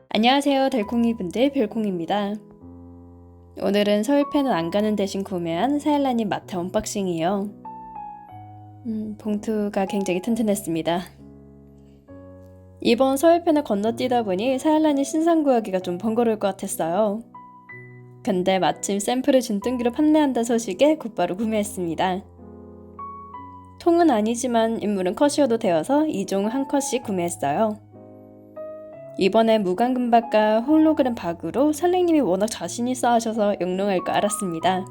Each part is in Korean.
안녕하세요 달콩이분들 별콩입니다. 오늘은 서울팬은 안 가는 대신 구매한 사일라님 마트 언박싱이에요. 봉투가 굉장히 튼튼했습니다. 이번 서울팬을 건너뛰다 보니 사일라님 신상 구하기가 좀 번거로울 것 같았어요. 근데 마침 샘플을 준등기로 판매한다 소식에 곧바로 구매했습니다. 통은 아니지만 인물은 컷이어도 되어서 2종 한 컷씩 구매했어요. 이번에 무광금박과 홀로그램 박으로 살랭님이 워낙 자신 있어 하셔서 영롱할 거 알았습니다.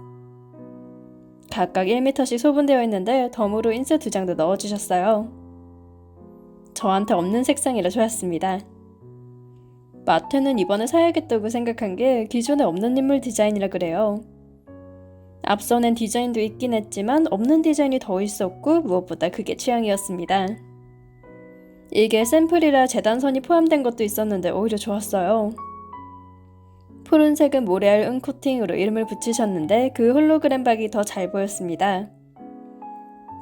각각 1m씩 소분되어 있는데 덤으로 인쇄 2장도 넣어주셨어요. 저한테 없는 색상이라 좋았습니다. 마트는 이번에 사야겠다고 생각한 게 기존에 없는 인물 디자인이라 그래요. 앞서는 디자인도 있긴 했지만 없는 디자인이 더 있었고 무엇보다 그게 취향이었습니다. 이게 샘플이라 재단선이 포함된 것도 있었는데 오히려 좋았어요. 푸른색은 모래알 은코팅으로 이름을 붙이셨는데 그 홀로그램 박이 더 잘 보였습니다.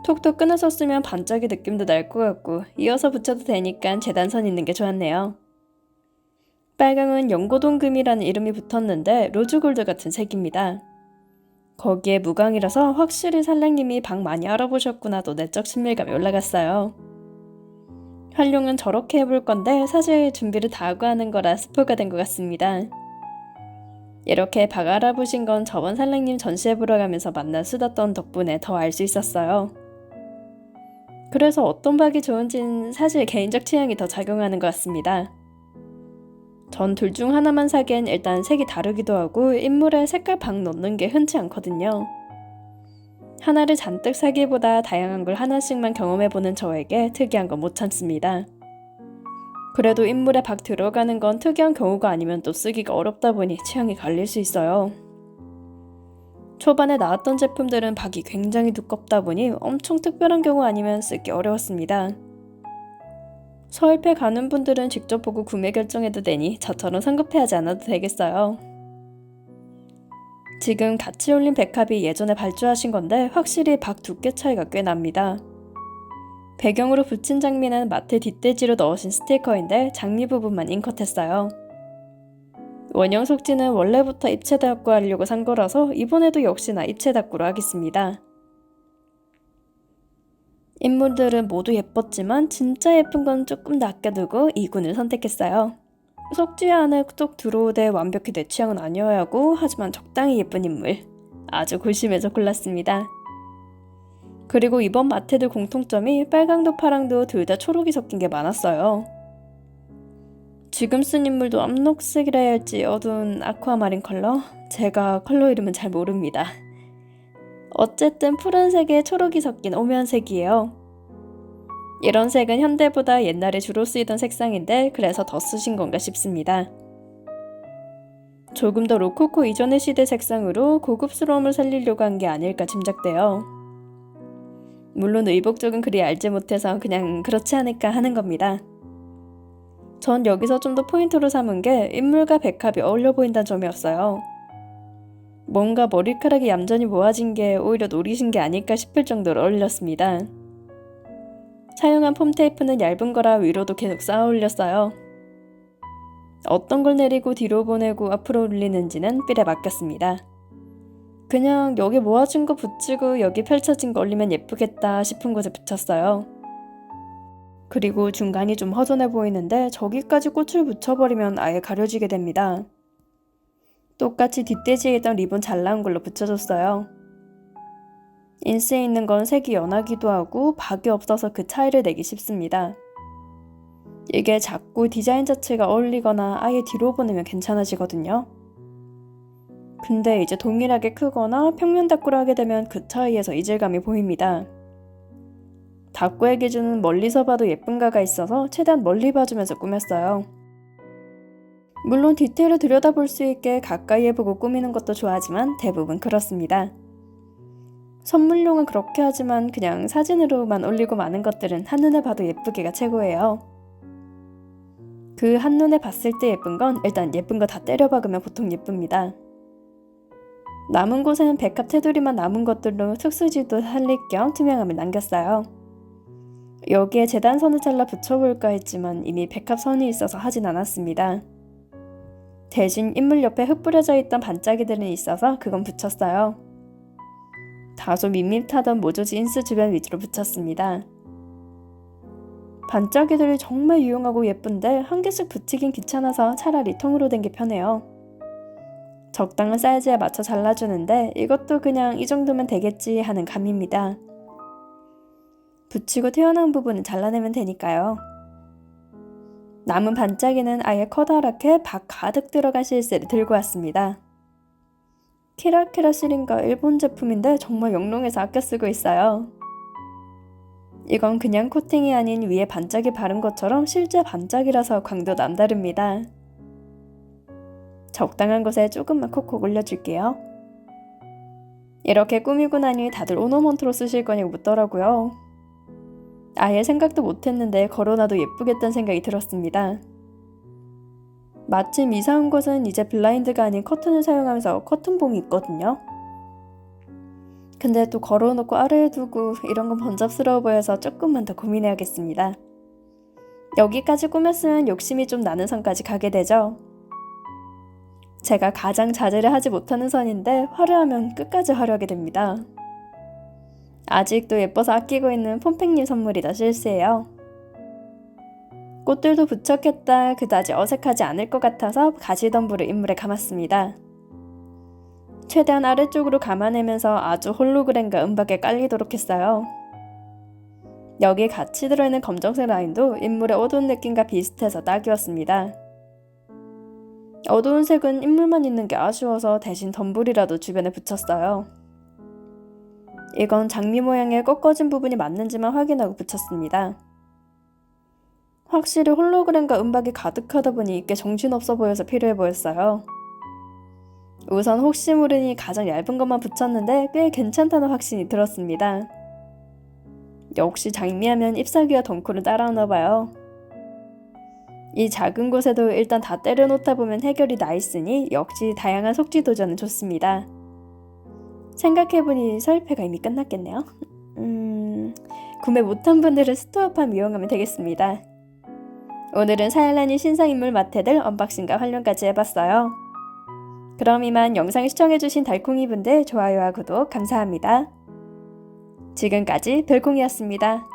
톡톡 끊어서 쓰면 반짝이 느낌도 날 것 같고 이어서 붙여도 되니까 재단선 있는 게 좋았네요. 빨강은 연고동금이라는 이름이 붙었는데 로즈골드 같은 색입니다. 거기에 무광이라서 확실히 살랭님이 박 많이 알아보셨구나도 내적 친밀감이 올라갔어요. 활용은 저렇게 해볼 건데 사실 준비를 다 하고 하는 거라 스포가 된 것 같습니다. 이렇게 박 알아보신 건 저번 살랭님 전시회 보러 가면서 만나 수다 떤 덕분에 더 알 수 있었어요. 그래서 어떤 박이 좋은지는 사실 개인적 취향이 더 작용하는 것 같습니다. 전 둘 중 하나만 사기엔 일단 색이 다르기도 하고 인물에 색깔 박 넣는 게 흔치 않거든요. 하나를 잔뜩 사기보다 다양한 걸 하나씩만 경험해보는 저에게 특이한 건 못 참습니다. 그래도 인물에 박 들어가는 건 특이한 경우가 아니면 또 쓰기가 어렵다 보니 취향이 갈릴 수 있어요. 초반에 나왔던 제품들은 박이 굉장히 두껍다 보니 엄청 특별한 경우 아니면 쓰기 어려웠습니다. 서울패 가는 분들은 직접 보고 구매 결정해도 되니 저처럼 성급해하지 않아도 되겠어요. 지금 같이 올린 백합이 예전에 발주하신 건데 확실히 박 두께 차이가 꽤 납니다. 배경으로 붙인 장미는 마트 뒷돼지로 넣으신 스티커인데 장미 부분만 인컷했어요. 원형 속지는 원래부터 입체 닫고 하려고 산 거라서 이번에도 역시나 입체 닫고로 하겠습니다. 인물들은 모두 예뻤지만 진짜 예쁜 건 조금 더 아껴두고 이 군을 선택했어요. 속지 안에 쏙 들어오되 완벽히 내 취향은 아니어야 하고 하지만 적당히 예쁜 인물. 아주 골심해서 골랐습니다. 그리고 이번 마트들 공통점이 빨강도 파랑도 둘 다 초록이 섞인 게 많았어요. 지금 쓴 인물도 암록색이라 해야 할지 어두운 아쿠아마린 컬러? 제가 컬러 이름은 잘 모릅니다. 어쨌든 푸른색에 초록이 섞인 오면색이에요. 이런 색은 현대보다 옛날에 주로 쓰이던 색상인데 그래서 더 쓰신 건가 싶습니다. 조금 더 로코코 이전의 시대 색상으로 고급스러움을 살리려고 한 게 아닐까 짐작돼요. 물론 의복 쪽은 그리 알지 못해서 그냥 그렇지 않을까 하는 겁니다. 전 여기서 좀 더 포인트로 삼은 게 인물과 백합이 어울려 보인다는 점이었어요. 뭔가 머리카락이 얌전히 모아진 게 오히려 노리신 게 아닐까 싶을 정도로 어울렸습니다. 사용한 폼 테이프는 얇은 거라 위로도 계속 쌓아 올렸어요. 어떤 걸 내리고 뒤로 보내고 앞으로 올리는지는 삘에 맡겼습니다. 그냥 여기 모아진 거 붙이고 여기 펼쳐진 거 올리면 예쁘겠다 싶은 곳에 붙였어요. 그리고 중간이 좀 허전해 보이는데 저기까지 꽃을 붙여버리면 아예 가려지게 됩니다. 똑같이 뒷돼지에 있던 리본 잘 나온 걸로 붙여줬어요. 인스에 있는 건 색이 연하기도 하고 박이 없어서 그 차이를 내기 쉽습니다. 이게 작고 디자인 자체가 어울리거나 아예 뒤로 보내면 괜찮아지거든요. 근데 이제 동일하게 크거나 평면 닦고를 하게 되면 그 차이에서 이질감이 보입니다. 닦고의 기준은 멀리서 봐도 예쁜가가 있어서 최대한 멀리 봐주면서 꾸몄어요. 물론 디테일을 들여다볼 수 있게 가까이에 보고 꾸미는 것도 좋아하지만 대부분 그렇습니다. 선물용은 그렇게 하지만 그냥 사진으로만 올리고 마는 것들은 한눈에 봐도 예쁘기가 최고예요. 그 한눈에 봤을 때 예쁜 건 일단 예쁜 거 다 때려 박으면 보통 예쁩니다. 남은 곳에는 백합 테두리만 남은 것들로 특수지도 살릴 겸 투명함을 남겼어요. 여기에 재단선을 잘라 붙여볼까 했지만 이미 백합선이 있어서 하진 않았습니다. 대신 인물 옆에 흙 뿌려져 있던 반짝이들은 있어서 그건 붙였어요. 다소 밋밋하던 모조지 인스 주변 위주로 붙였습니다. 반짝이들이 정말 유용하고 예쁜데 한 개씩 붙이긴 귀찮아서 차라리 통으로 된 게 편해요. 적당한 사이즈에 맞춰 잘라주는데 이것도 그냥 이 정도면 되겠지 하는 감입니다. 붙이고 튀어나온 부분은 잘라내면 되니까요. 남은 반짝이는 아예 커다랗게 박 가득 들어간 실스를 들고 왔습니다. 키라키라 실인가 일본 제품인데 정말 영롱해서 아껴 쓰고 있어요. 이건 그냥 코팅이 아닌 위에 반짝이 바른 것처럼 실제 반짝이라서 광도 남다릅니다. 적당한 곳에 조금만 콕콕 올려줄게요. 이렇게 꾸미고 나니 다들 오너먼트로 쓰실 거냐고 묻더라고요. 아예 생각도 못했는데 걸어놔도 예쁘겠다는 생각이 들었습니다. 마침 이사 온 곳은 이제 블라인드가 아닌 커튼을 사용하면서 커튼봉이 있거든요. 근데 또 걸어놓고 아래에 두고 이런 건 번잡스러워 보여서 조금만 더 고민해야겠습니다. 여기까지 꾸몄으면 욕심이 좀 나는 선까지 가게 되죠. 제가 가장 자제를 하지 못하는 선인데 화려하면 끝까지 화려하게 됩니다. 아직도 예뻐서 아끼고 있는 폼팽님 선물이다 실수예요. 꽃들도 붙였겠다 그다지 어색하지 않을 것 같아서 가시덤불을 인물에 감았습니다. 최대한 아래쪽으로 감아내면서 아주 홀로그램과 은박에 깔리도록 했어요. 여기 같이 들어있는 검정색 라인도 인물의 어두운 느낌과 비슷해서 딱이었습니다. 어두운 색은 인물만 있는 게 아쉬워서 대신 덤불이라도 주변에 붙였어요. 이건 장미 모양의 꺾어진 부분이 맞는지만 확인하고 붙였습니다. 확실히 홀로그램과 은박이 가득하다 보니 꽤 정신없어 보여서 필요해 보였어요. 우선 혹시 모르니 가장 얇은 것만 붙였는데 꽤 괜찮다는 확신이 들었습니다. 역시 장미하면 잎사귀와 덩쿨을 따라오나 봐요. 이 작은 곳에도 일단 다 때려놓다 보면 해결이 나 있으니 역시 다양한 속지 도전은 좋습니다. 생각해보니 설패가 이미 끝났겠네요. 구매 못한 분들은 스토어팜 이용하면 되겠습니다. 오늘은 사일란이 신상인물 마테들 언박싱과 활용까지 해봤어요. 그럼 이만 영상 시청해주신 달콩이분들 좋아요와 구독 감사합니다. 지금까지 별콩이었습니다.